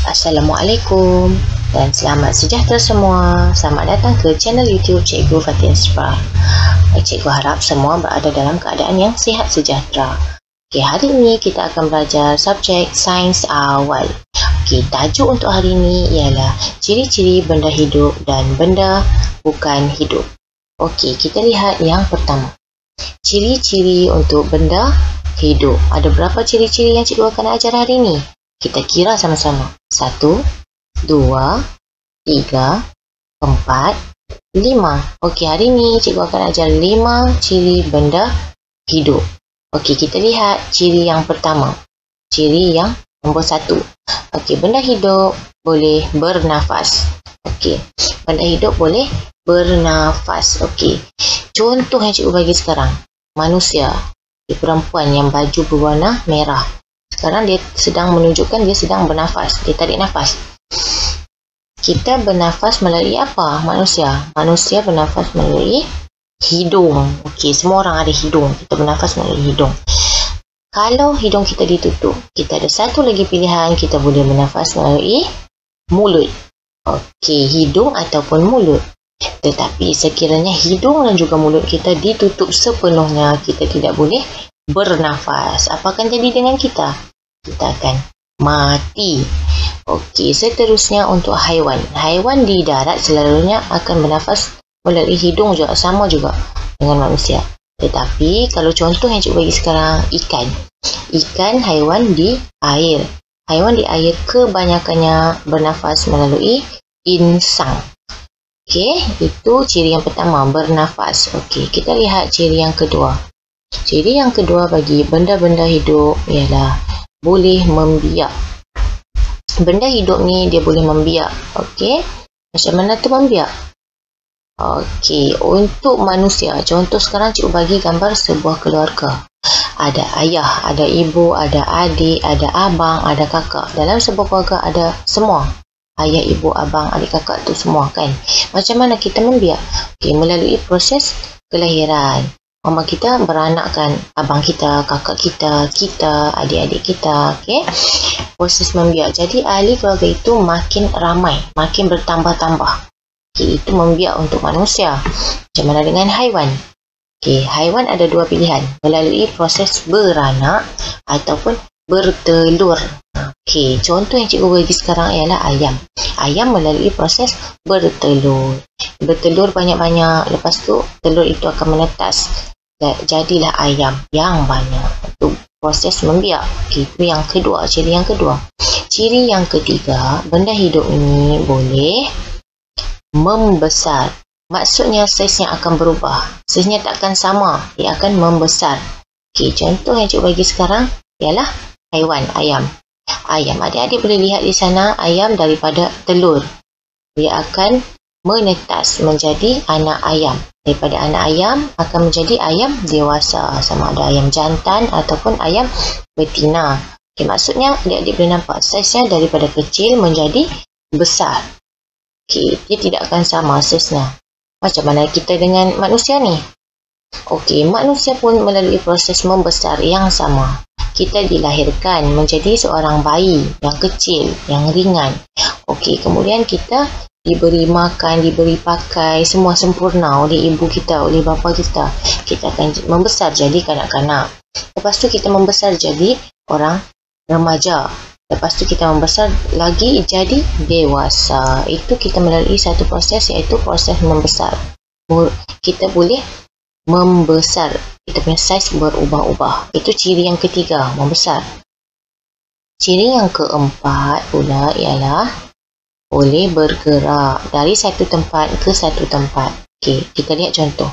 Assalamualaikum dan selamat sejahtera semua. Selamat datang ke channel YouTube Cikgu Fatin Spra. Cikgu harap semua berada dalam keadaan yang sihat sejahtera. Okey, hari ini kita akan belajar subjek sains awal. Okey, tajuk untuk hari ini ialah ciri-ciri benda hidup dan benda bukan hidup. Okey, kita lihat yang pertama. Ciri-ciri untuk benda hidup. Ada berapa ciri-ciri yang cikgu akan ajar hari ini? Kita kira sama-sama. 1, 2, 3, 4, 5. Okey, hari ini cikgu akan ajar 5 ciri benda hidup. Okey, kita lihat ciri yang pertama. Ciri yang nombor 1. Okey, benda hidup boleh bernafas. Okey, benda hidup boleh bernafas. Okey, contoh yang cikgu bagi sekarang. Manusia, perempuan yang baju berwarna merah. Sekarang dia sedang menunjukkan dia sedang bernafas. Dia tarik nafas. Kita bernafas melalui apa? Manusia. Manusia bernafas melalui hidung. Okey, semua orang ada hidung. Kita bernafas melalui hidung. Kalau hidung kita ditutup, kita ada satu lagi pilihan. Kita boleh bernafas melalui mulut. Okey, hidung ataupun mulut. Tetapi sekiranya hidung dan juga mulut kita ditutup sepenuhnya, kita tidak boleh bernafas. Apa akan jadi dengan kita? Kita akan mati. Okey, seterusnya untuk haiwan. Haiwan di darat selalunya akan bernafas melalui hidung juga, sama juga dengan manusia. Tetapi kalau contoh yang cikgu bagi sekarang, ikan. Ikan haiwan di air. Haiwan di air kebanyakannya bernafas melalui insang. Okey, itu ciri yang pertama, bernafas. Okey, kita lihat ciri yang kedua. Ciri yang kedua bagi benda-benda hidup ialah boleh membiak. Benda hidup ni dia boleh membiak. Okey, macam mana tu membiak? Okey, untuk manusia, contoh sekarang cikgu bagi gambar sebuah keluarga. Ada ayah, ada ibu, ada adik, ada abang, ada kakak. Dalam sebuah keluarga ada semua. Ayah, ibu, abang, adik, kakak tu semua kan. Macam mana kita membiak? Okey, melalui proses kelahiran. Mama kita beranakkan abang kita, kakak kita, adik-adik kita. Okey, proses membiak. Jadi ahli keluarga itu makin ramai, makin bertambah-tambah. Okey, itu membiak untuk manusia. Macam mana dengan haiwan? Okey, haiwan ada dua pilihan, melalui proses beranak ataupun bertelur. Okey, contoh yang cikgu bagi sekarang ialah ayam. Ayam melalui proses bertelur. Bertelur banyak-banyak, lepas tu telur itu akan menetas. Jadilah ayam yang banyak. Itu proses membiak. Okey, itu yang kedua, ciri yang kedua. Ciri yang ketiga, benda hidup ini boleh membesar. Maksudnya saiznya akan berubah. Saiznya tak akan sama, dia akan membesar. Okey, contoh yang cikgu bagi sekarang ialah haiwan, ayam. Ayam, adik-adik boleh lihat di sana ayam daripada telur. Dia akan menetas menjadi anak ayam. Daripada anak ayam akan menjadi ayam dewasa. Sama ada ayam jantan ataupun ayam betina. Okay, maksudnya adik-adik boleh nampak saiznya daripada kecil menjadi besar. Okay, dia tidak akan sama saiznya. Macam mana kita dengan manusia ni? Okey, manusia pun melalui proses membesar yang sama. Kita dilahirkan menjadi seorang bayi yang kecil, yang ringan. Okey, kemudian kita diberi makan, diberi pakai, semua sempurna oleh ibu kita, oleh bapa kita. Kita akan membesar jadi kanak-kanak. Lepas tu kita membesar jadi orang remaja. Lepas tu kita membesar lagi jadi dewasa. Itu kita melalui satu proses, iaitu proses membesar. Kita boleh membesar. Kita punya saiz berubah-ubah. Itu ciri yang ketiga, membesar. Ciri yang keempat pula ialah boleh bergerak dari satu tempat ke satu tempat. Okey, kita lihat contoh.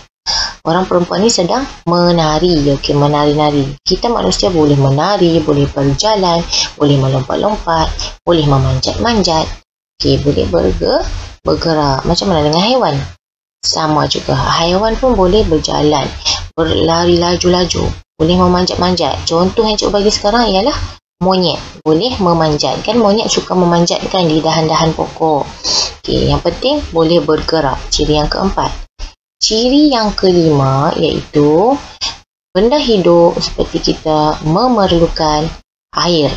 Orang perempuan ni sedang menari. Okey, menari-nari. Kita manusia boleh menari, boleh berjalan, boleh melompat-lompat, boleh memanjat-manjat. Okey, boleh bergerak. Macam mana dengan haiwan? Sama juga. Haiwan pun boleh berjalan, berlari laju-laju, boleh memanjat-manjat. Contoh yang cikgu bagi sekarang ialah monyet. Boleh memanjat. Kan monyet suka memanjat kan di dahan-dahan pokok. Okey, yang penting boleh bergerak. Ciri yang keempat. Ciri yang kelima iaitu benda hidup seperti kita memerlukan air.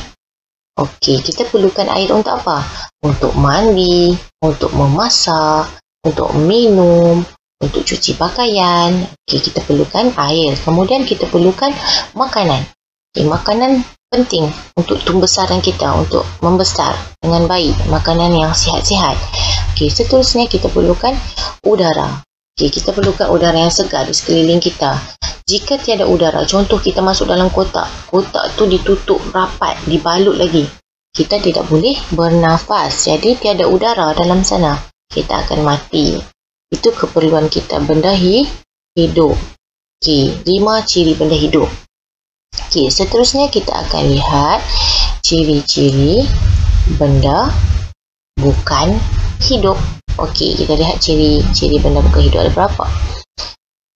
Okey, kita perlukan air untuk apa? Untuk mandi, untuk memasak, untuk minum, untuk cuci pakaian. Okey, kita perlukan air. Kemudian kita perlukan makanan. Okey, makanan penting untuk pembesaran kita, untuk membesar dengan baik. Makanan yang sihat-sihat. Okey, seterusnya kita perlukan udara. Okey, kita perlukan udara yang segar di sekeliling kita. Jika tiada udara, contoh kita masuk dalam kotak. Kotak tu ditutup rapat, dibalut lagi. Kita tidak boleh bernafas. Jadi tiada udara dalam sana. Kita akan mati. Itu keperluan kita, benda hidup. Okey, 5 ciri benda hidup. Okey, seterusnya kita akan lihat ciri-ciri benda bukan hidup. Okey, kita lihat ciri-ciri benda bukan hidup ada berapa?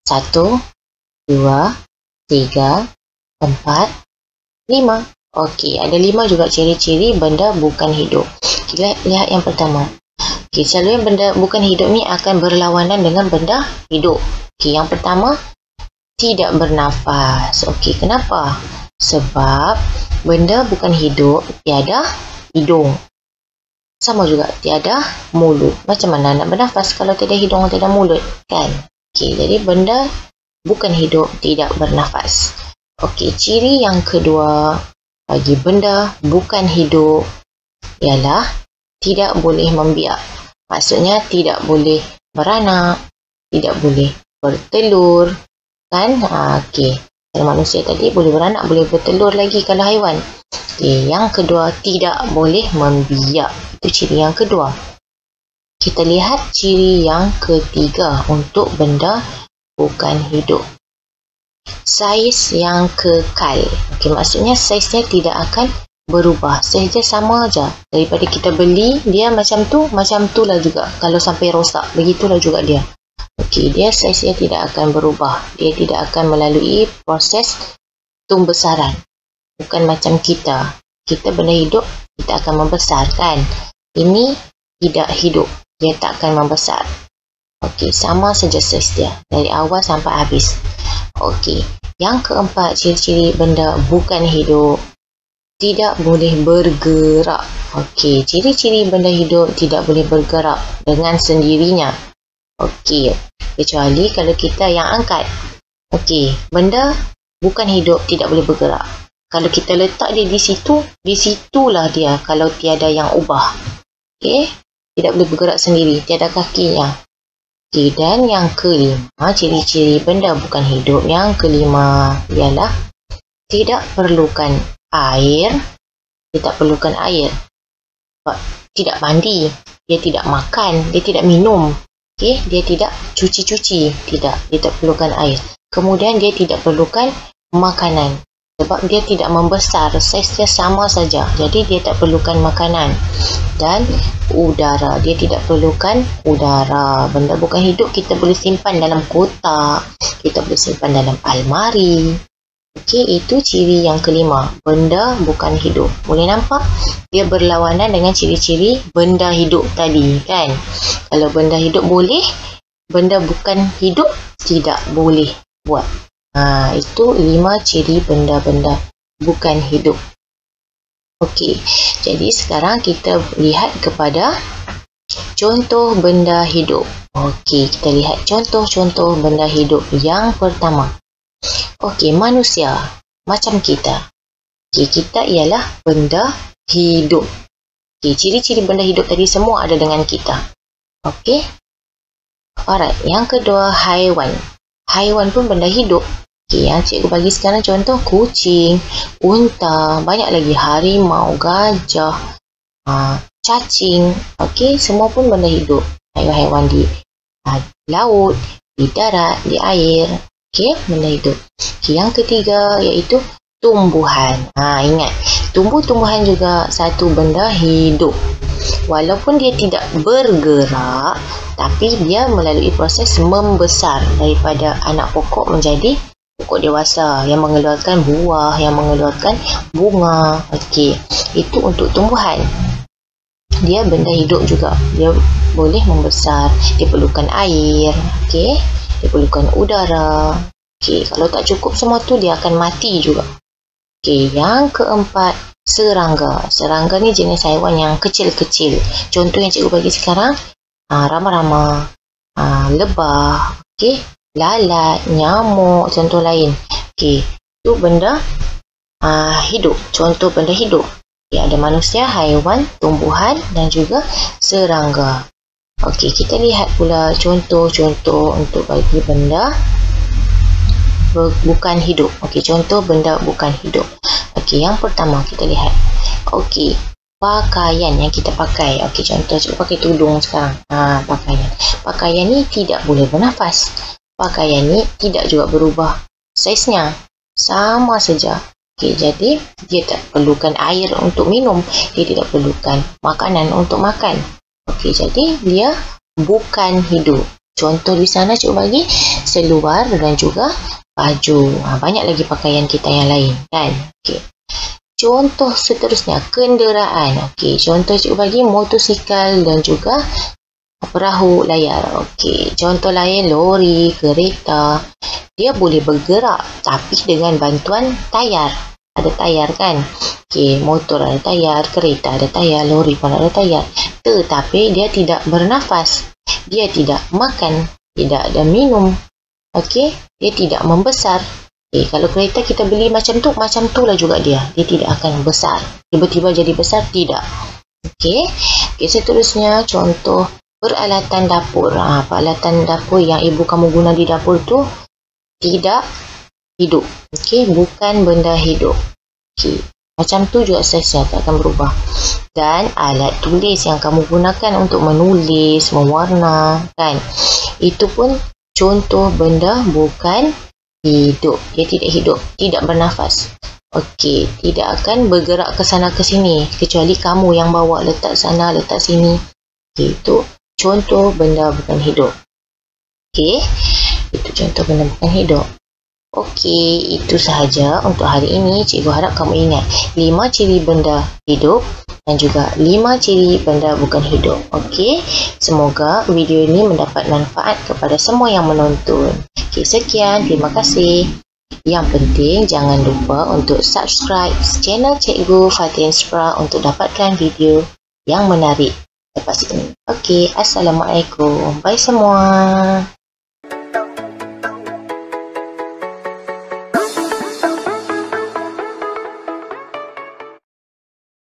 1, 2, 3, 4, 5. Okey, ada 5 juga ciri-ciri benda bukan hidup. Kita lihat yang pertama. Okey, selalunya benda bukan hidup ni akan berlawanan dengan benda hidup. Okey, yang pertama, tidak bernafas. Okey, kenapa? Sebab benda bukan hidup tiada hidung. Sama juga, tiada mulut. Macam mana nak bernafas kalau tiada hidung, tiada mulut? Kan? Okey, jadi benda bukan hidup, tidak bernafas. Okey, ciri yang kedua bagi benda bukan hidup ialah tidak boleh membiak. Maksudnya tidak boleh beranak, tidak boleh bertelur. Kan? Okey, kalau manusia tadi boleh beranak, boleh bertelur lagi kalau haiwan. Okey, yang kedua tidak boleh membiak. Itu ciri yang kedua. Kita lihat ciri yang ketiga untuk benda bukan hidup. Saiz yang kekal. Okey, maksudnya saiznya tidak akan berubah. Saiznya sama aja. Daripada kita beli, dia macam tu lah juga. Kalau sampai rosak, begitulah juga dia. Okey, dia saiznya tidak akan berubah. Dia tidak akan melalui proses pembesaran. Bukan macam kita. Kita benda hidup, kita akan membesarkan. Ini tidak hidup. Dia tak akan membesar. Okey, sama saja saiz dia. Dari awal sampai habis. Okey, yang keempat ciri-ciri benda bukan hidup. Tidak boleh bergerak. Okey, ciri-ciri benda hidup tidak boleh bergerak dengan sendirinya. Okey, kecuali kalau kita yang angkat. Okey, benda bukan hidup tidak boleh bergerak. Kalau kita letak dia di situ, di situlah dia kalau tiada yang ubah. Okey, tidak boleh bergerak sendiri, tiada kakinya. Okey, dan yang kelima, ciri-ciri benda bukan hidup yang kelima ialah tidak perlukan air. Dia tak perlukan air. Tidak mandi, dia tidak makan, dia tidak minum. Okey, dia tidak cuci-cuci, tidak, dia tak perlukan air. Kemudian dia tidak perlukan makanan. Sebab dia tidak membesar, saiz dia sama saja. Jadi dia tak perlukan makanan. Dan udara, dia tidak perlukan udara. Benda bukan hidup kita boleh simpan dalam kotak, kita boleh simpan dalam almari. Okey, itu ciri yang kelima, benda bukan hidup. Boleh nampak? Dia berlawanan dengan ciri-ciri benda hidup tadi, kan? Kalau benda hidup boleh, benda bukan hidup tidak boleh buat. Itu 5 ciri benda-benda bukan hidup. Okey, jadi sekarang kita lihat kepada contoh benda hidup. Okey, kita lihat contoh-contoh benda hidup. Yang pertama, okey, manusia macam kita. Okey, kita ialah benda hidup. Okey, ciri-ciri benda hidup tadi semua ada dengan kita. Okey. Alright, yang kedua haiwan. Haiwan pun benda hidup. Okey, yang cikgu bagi sekarang contoh kucing, unta, banyak lagi harimau, gajah, cacing. Okey, semua pun benda hidup. Haiwan-haiwan di laut, di darat, di air. Okey, benda hidup. Okey, yang ketiga iaitu tumbuhan. Ingat, tumbuh-tumbuhan juga satu benda hidup. Walaupun dia tidak bergerak, tapi dia melalui proses membesar daripada anak pokok menjadi pokok dewasa yang mengeluarkan buah, yang mengeluarkan bunga. Okey, itu untuk tumbuhan. Dia benda hidup juga. Dia boleh membesar. Dia perlukan air. Okey, dia perlukan udara. Okey, kalau tak cukup semua tu dia akan mati juga. Okey, yang keempat serangga. Serangga ni jenis haiwan yang kecil-kecil. Contoh yang cikgu bagi sekarang, rama-rama, lebah, okey, lalat, nyamuk, contoh lain. Okey, tu benda hidup. Contoh benda hidup. Okay, ada manusia, haiwan, tumbuhan dan juga serangga. Okey, kita lihat pula contoh-contoh untuk bagi benda bukan hidup. Okey, contoh benda bukan hidup. Okey, yang pertama kita lihat. Okey, pakaian yang kita pakai. Okey, contoh cikgu pakai tudung sekarang. Pakaian. Pakaian ni tidak boleh bernafas. Pakaian ni tidak juga berubah saiznya. Sama saja. Okey, jadi dia tak perlukan air untuk minum. Dia tidak perlukan makanan untuk makan. Okey, jadi dia bukan hidup. Contoh di sana cikgu bagi seluar dan juga baju. Banyak lagi pakaian kita yang lain, kan? Okey. Contoh seterusnya, kenderaan. Okey, contoh cikgu bagi motosikal dan juga perahu layar. Okey, contoh lain lori, kereta. Dia boleh bergerak tapi dengan bantuan tayar. Ada tayar, kan? Okey, motor ada tayar, kereta ada tayar, lori pun ada tayar. Tetapi dia tidak bernafas. Dia tidak makan, tidak ada minum. Okey, dia tidak membesar. Okey, kalau kereta kita beli macam tu lah juga dia. Dia tidak akan besar. Tiba-tiba jadi besar, tidak. Okey, seterusnya contoh peralatan dapur. Peralatan dapur yang ibu kamu guna di dapur tu tidak hidup. Okey, bukan benda hidup. Okey, macam tu juga saiznya, tak akan berubah. Dan alat tulis yang kamu gunakan untuk menulis, mewarna, kan? Itu pun contoh benda bukan hidup. Dia tidak hidup, tidak bernafas. Okey, tidak akan bergerak ke sana ke sini kecuali kamu yang bawa letak sana, letak sini. Okey, itu contoh benda bukan hidup. Okey, itu contoh benda bukan hidup. Okey, itu sahaja untuk hari ini. Cikgu harap kamu ingat 5 ciri benda hidup dan juga 5 ciri benda bukan hidup. Okey, semoga video ini mendapat manfaat kepada semua yang menonton. Okey, sekian. Terima kasih. Yang penting, jangan lupa untuk subscribe channel Cikgu Fatinspra untuk dapatkan video yang menarik lepas ini. Okey, Assalamualaikum. Bye semua.